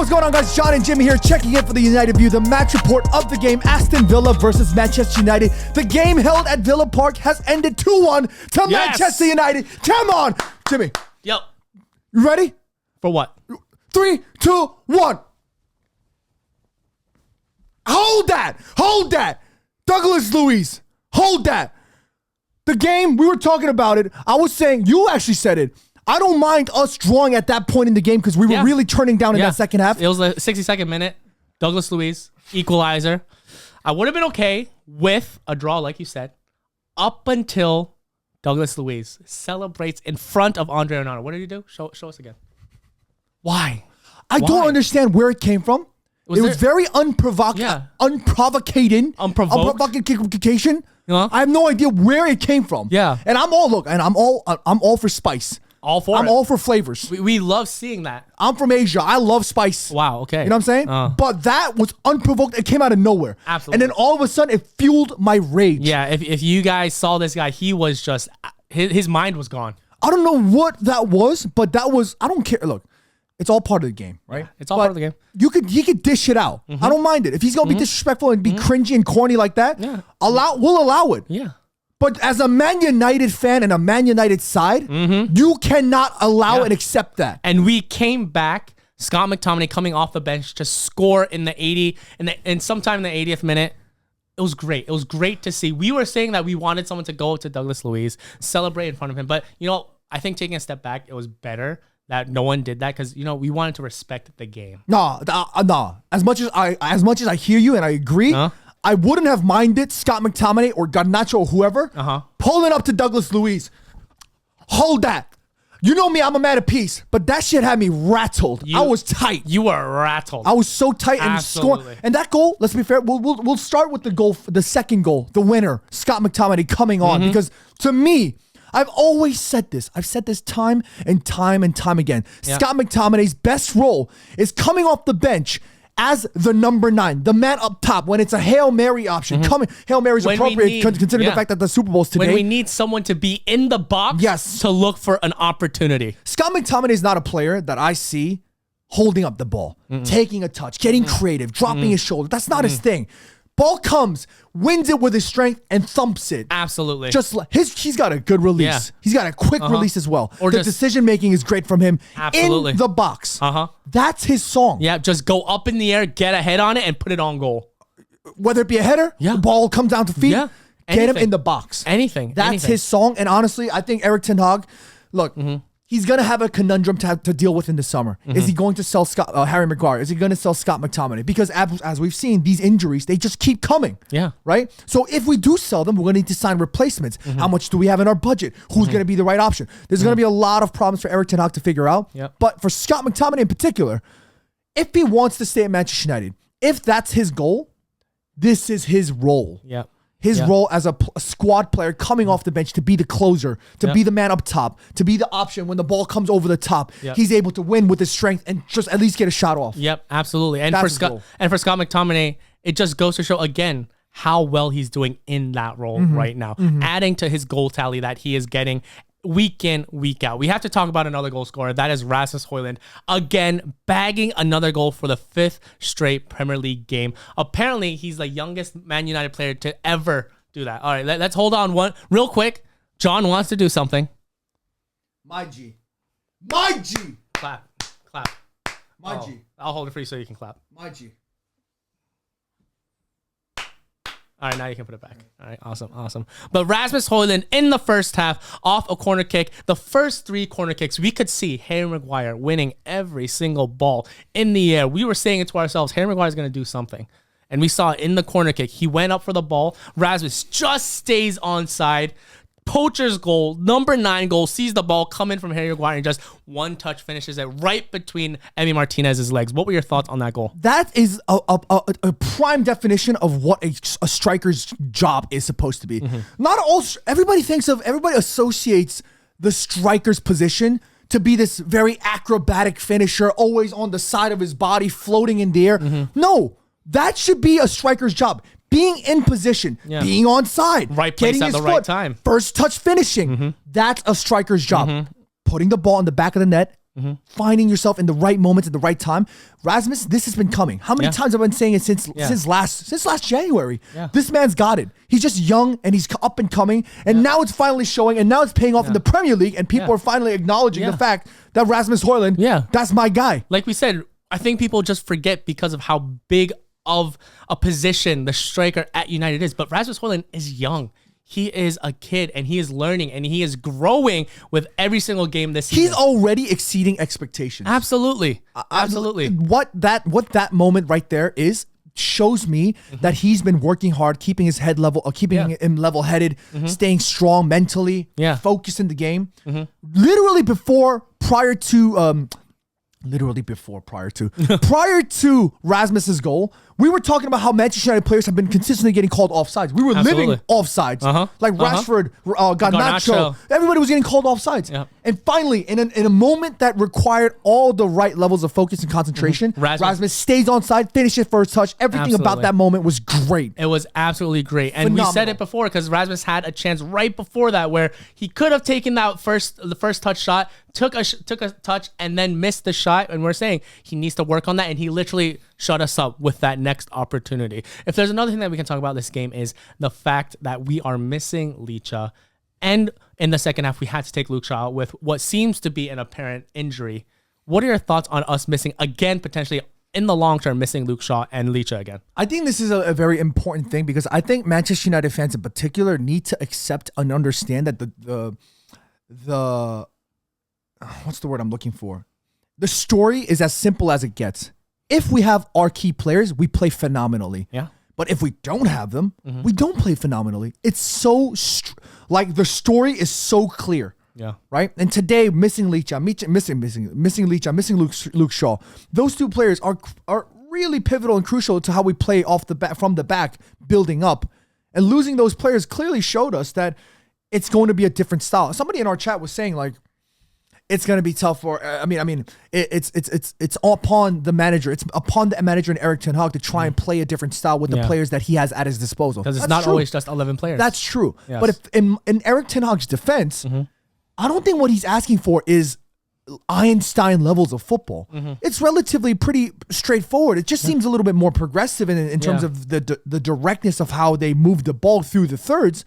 what's going on, guys? John and Jimmy here, checking in for the United View, the match report of the game. Aston Villa versus Manchester United. The game held at Villa Park has ended 2-1 to Manchester United. Come on, Jimmy. Yep. You ready? For what? 3, 2, 1. Hold that. Hold that. Douglas Luiz. Hold that. The game, we were talking about it. I was saying, you actually said it. I don't mind us drawing at that point in the game because we were really turning down in that second half. It was the 62nd minute. Douglas Luiz, equalizer. I would have been okay with a draw, like you said, up until Douglas Luiz celebrates in front of Andre Onana. What did he do? Show us again. Why? I don't understand where it came from. It was very unprovocating. Unprovocation. I have no idea where it came from. Yeah. And I'm all for spice. All for I'm all for flavors. We love seeing that. I'm from Asia. I love spice. Wow, okay. You know what I'm saying? But that was unprovoked. It came out of nowhere. Absolutely. And then all of a sudden, it fueled my rage. Yeah, if you guys saw this guy, he was just, his mind was gone. I don't know what that was, but that was, I don't care. Look, it's all part of the game, right? Yeah, it's all part of the game. He could dish it out. I don't mind it. If he's going to be disrespectful and be cringy and corny like that, we'll allow it. Yeah. But as a Man United fan and a Man United side, you cannot allow and accept that. And we came back, Scott McTominay coming off the bench to score in the 80 and sometime in the 80th minute. It was great. It was great to see. We were saying that we wanted someone to go to Douglas Luiz, celebrate in front of him. But, I think taking a step back, it was better that no one did that because, we wanted to respect the game. No. As much as I hear you and I agree, I wouldn't have minded Scott McTominay or Garnacho or whoever pulling up to Douglas Luiz. Hold that. You know me, I'm a man of peace, but that shit had me rattled. I was tight. You were rattled. I was so tight and scoring. And that goal, let's be fair, we'll start with the second goal, the winner, Scott McTominay coming on. Because to me, I've always said this. I've said this time and time and time again. Scott McTominay's best role is coming off the bench as the number 9, the man up top, when it's a Hail Mary option. Hail Mary's appropriate considering the fact that the Super Bowl's today. When we need someone to be in the box to look for an opportunity. Scott McTominay is not a player that I see holding up the ball, taking a touch, getting creative, dropping his shoulder. That's not his thing. Ball comes, wins it with his strength, and thumps it. Absolutely. He's got a good release. Yeah. He's got a quick release as well. The decision making is great from him in the box. That's his song. Yeah, just go up in the air, get a head on it, and put it on goal. Whether it be a header, the ball comes down to feet, get him in the box. That's his song. And honestly, I think Erik ten Hag, look, he's going to have a conundrum to deal with in the summer. Is he going to sell Harry Maguire? Is he going to sell Scott McTominay? Because as we've seen, these injuries, they just keep coming. Yeah. Right? So if we do sell them, we're going to need to sign replacements. How much do we have in our budget? Who's going to be the right option? There's going to be a lot of problems for Erik ten Hag to figure out. But for Scott McTominay in particular, if he wants to stay at Manchester United, if that's his goal, this is his role. His role as a squad player coming off the bench to be the closer, to be the man up top, to be the option when the ball comes over the top. He's able to win with his strength and just at least get a shot off. Absolutely. And for Scott McTominay, it just goes to show again how well he's doing in that role right now, adding to his goal tally that he is getting week in, week out. We have to talk about another goal scorer. That is Rasmus Hojlund. Again, bagging another goal for the 5th straight Premier League game. Apparently, he's the youngest Man United player to ever do that. All right, let's hold on one real quick. John wants to do something. My G. Clap. My G. I'll hold it for you so you can clap. My G. All right, now you can put it back. All right, awesome. But Rasmus Hojlund in the first half off a corner kick. The first 3 corner kicks, we could see Harry Maguire winning every single ball in the air. We were saying it to ourselves, Harry Maguire is going to do something. And we saw it in the corner kick. He went up for the ball. Rasmus just stays onside. Poacher's goal, number 9 goal, sees the ball come in from Harry Maguire and just one touch finishes it right between Emi Martinez's legs. What were your thoughts on that goal? That is a prime definition of what a striker's job is supposed to be. Everybody associates the striker's position to be this very acrobatic finisher, always on the side of his body, floating in the air. No, that should be a striker's job. Being in position, being on side, right place at the right time, first touch finishing. That's a striker's job. Putting the ball in the back of the net finding yourself in the right moments at the right time. Rasmus, this has been coming. How many times have I been saying it since last January? Yeah. This man's got it. He's just young and he's up and coming. And now it's finally showing, and now it's paying off in the Premier League, and people are finally acknowledging the fact that Rasmus Hojlund, that's my guy. Like we said, I think people just forget because of how big of a position the striker at United is. But Rasmus Hojlund is young. He is a kid, and he is learning, and he is growing with every single game this season. He's already exceeding expectations. Absolutely. Absolutely. What that moment right there is shows me that he's been working hard, keeping his head level, keeping him level-headed, staying strong mentally, focused in the game. Literally prior to Rasmus's goal, we were talking about how Manchester United players have been consistently getting called offsides. We were living offsides. Like Rashford, Garnacho. Everybody was getting called offsides. Yep. And finally, in a moment that required all the right levels of focus and concentration, Rasmus stays on side, finishes first touch. Everything about that moment was great. It was absolutely great. And we said it before because Rasmus had a chance right before that where he could have taken the first touch shot, took a touch, and then missed the shot. And we're saying he needs to work on that. And he literally shut us up with that next opportunity. If there's another thing that we can talk about this game is the fact that we are missing Licha. And in the second half, we had to take Luke Shaw with what seems to be an apparent injury. What are your thoughts on us missing, again, potentially in the long term, missing Luke Shaw and Licha again? I think this is a very important thing because I think Manchester United fans in particular need to accept and understand that the what's the word I'm looking for? The story is as simple as it gets. If we have our key players, we play phenomenally. Yeah. But if we don't have them, we don't play phenomenally. It's so the story is so clear. Yeah. Right. And today, missing Licha, missing Luke Shaw. Those two players are really pivotal and crucial to how we play off the back, from the back, building up. And losing those players clearly showed us that it's going to be a different style. Somebody in our chat was saying it's going to be tough for. It's upon the manager. It's upon the manager and Erik ten Hag to try and play a different style with the players that he has at his disposal. Because it's not always just 11 players. That's true. Yes. But if in Erik ten Hag's defense, I don't think what he's asking for is Einstein levels of football. It's relatively pretty straightforward. It just seems a little bit more progressive in terms of the directness of how they move the ball through the thirds.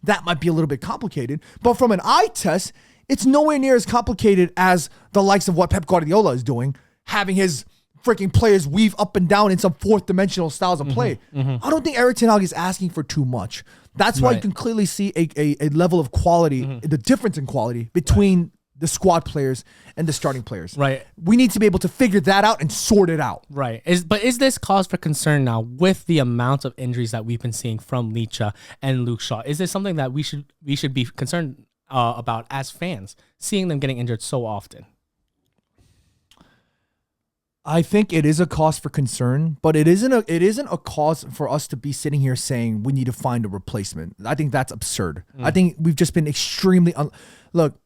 That might be a little bit complicated. But from an eye test, it's nowhere near as complicated as the likes of what Pep Guardiola is doing, having his freaking players weave up and down in some fourth dimensional styles of play. I don't think Erik ten Hag is asking for too much. That's why you can clearly see a level of quality, the difference in quality between the squad players and the starting players. Right. We need to be able to figure that out and sort it out. Right. But is this cause for concern now with the amount of injuries that we've been seeing from Licha and Luke Shaw? Is this something that we should be concerned about as fans, seeing them getting injured so often? I think it is a cause for concern, but it isn't a cause for us to be sitting here saying we need to find a replacement. I think that's absurd. I think we've just been extremely look.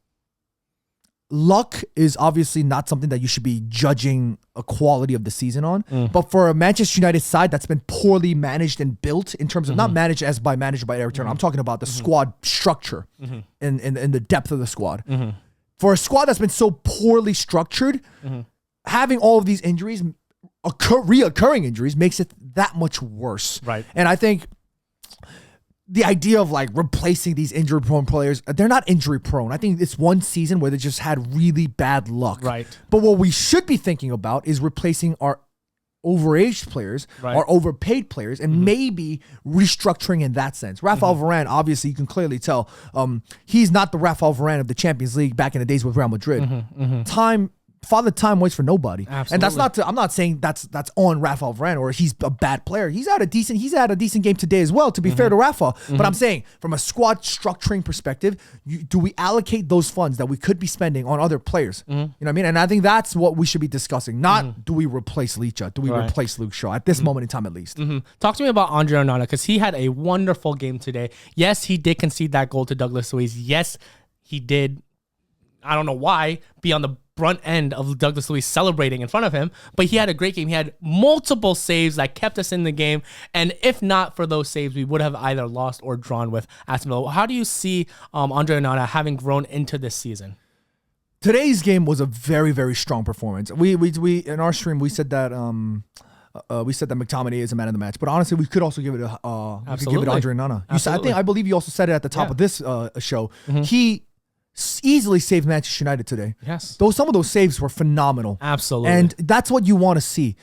Luck is obviously not something that you should be judging a quality of the season on. But for a Manchester United side that's been poorly managed and built in terms of not managed by Erik ten Hag, I'm talking about the squad structure and the depth of the squad. For a squad that's been so poorly structured, having all of these injuries, reoccurring injuries, makes it that much worse. Right. And I think the idea of replacing these injury-prone players, they're not injury-prone. I think it's one season where they just had really bad luck. Right. But what we should be thinking about is replacing our overaged players, our overpaid players, and maybe restructuring in that sense. Rafael Varane, obviously, you can clearly tell, he's not the Rafael Varane of the Champions League back in the days with Real Madrid. Father Time waits for nobody. Absolutely. And that's not I'm not saying that's on Rafael Varane or he's a bad player. He's had a decent game today as well, to be fair to Rafa. But I'm saying from a squad structuring perspective, do we allocate those funds that we could be spending on other players? You know what I mean? And I think that's what we should be discussing. Not do we replace Licha? Do we replace Luke Shaw at this moment in time at least? Talk to me about Andre Onana, because he had a wonderful game today. Yes, he did concede that goal to Douglas Luiz. Yes, he did. I don't know why, be on the front end of Douglas Luiz celebrating in front of him, but he had a great game. He had multiple saves that kept us in the game, and if not for those saves, we would have either lost or drawn with Aston Villa. How do you see Andre Onana having grown into this season? Today's game was a very, very strong performance. We in our stream we said that McTominay is a man of the match, but honestly, we could also give it Andre Onana. I believe you also said it at the top of this show. He easily saved Manchester United today. Yes, some of those saves were phenomenal. Absolutely, and that's what you want to see.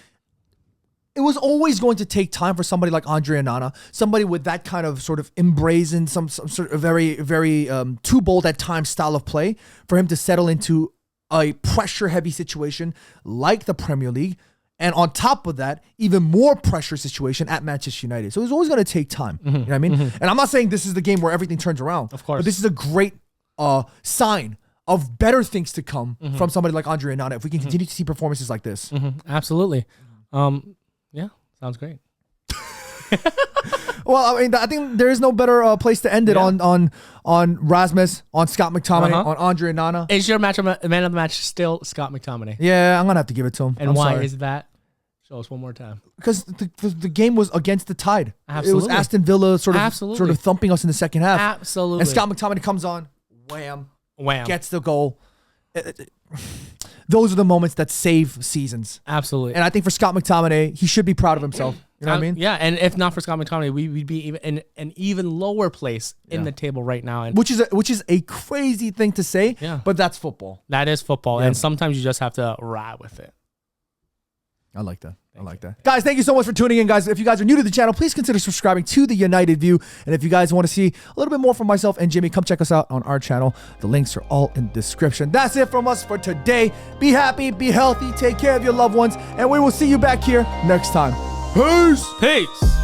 It was always going to take time for somebody like Andre Onana, somebody with that kind of sort of embracing some sort of very, very too bold at times style of play, for him to settle into a pressure-heavy situation like the Premier League, and on top of that, even more pressure situation at Manchester United. So it was always going to take time. You know what I mean? And I'm not saying this is the game where everything turns around. Of course. But this is a great sign of better things to come from somebody like Andre Onana if we can continue to see performances like this. Absolutely. Yeah, sounds great. Well, I mean, I think there is no better place to end it on Rasmus, on Scott McTominay, on Andre Onana. Is your man of the match still Scott McTominay? Yeah, I'm gonna have to give it to him. And why is that? Show us one more time. Because the game was against the tide. Absolutely. It was Aston Villa sort of thumping us in the second half. Absolutely. And Scott McTominay comes on, wham, gets the goal. Those are the moments that save seasons. Absolutely. And I think for Scott McTominay, he should be proud of himself. You know what I mean? Yeah, and if not for Scott McTominay, we'd be even in an even lower place in the table right now. And which is a crazy thing to say, but that's football. That is football, and sometimes you just have to ride with it. I like that. Guys, thank you so much for tuning in, guys. If you guys are new to the channel, please consider subscribing to the United View. And if you guys want to see a little bit more from myself and Jimmy, come check us out on our channel. The links are all in the description. That's it from us for today. Be happy, be healthy, take care of your loved ones, and we will see you back here next time. Peace.